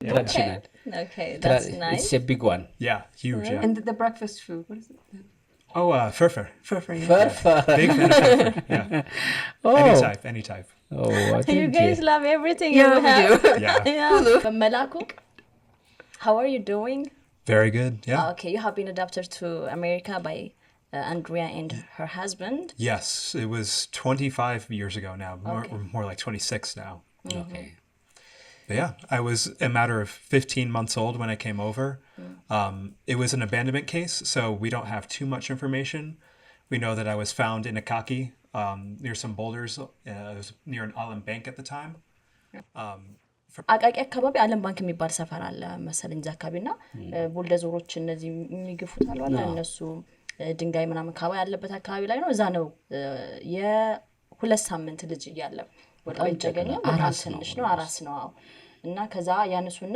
Traditional. Okay, that's nice. It's a big one. Yeah, huge. Yeah. And the breakfast food, what is it? Oh, furfur. Furfur, yeah. Furfur. Big fan of furfur. Yeah. Oh. Any type. Oh, what You guys love everything Yeah, you we have. do. Yeah. Yeah. Malaku, how are you doing? Very good. Yeah. Okay, you have been adopted to America by Andrea and her husband. Yes, it was 25 years ago now. Okay. More like 26 now. Okay. But yeah, I was a matter of 15 months old when I came over. It was an abandonment case, so we don't have too much information. We know that I was found in Akaki near some boulders. It was near an island bank at the time. አቃቂ አካባቢ ዓለም ባንክ የሚባል ሰፈር አለ መሰለኝ አካባቢና ቡልደዞሮች እነዚህ የሚገፉት አሉ እነሱ ድንጋይ ምናምን ካባ ያለበት አካባቢ ላይ ነው እዛ ነው የሁለት ሳምንት ልጅ እያለ ወጣው ተገኘ በጣም ትንሽ ነው አራስ ነው እና ከዛ ያነሱና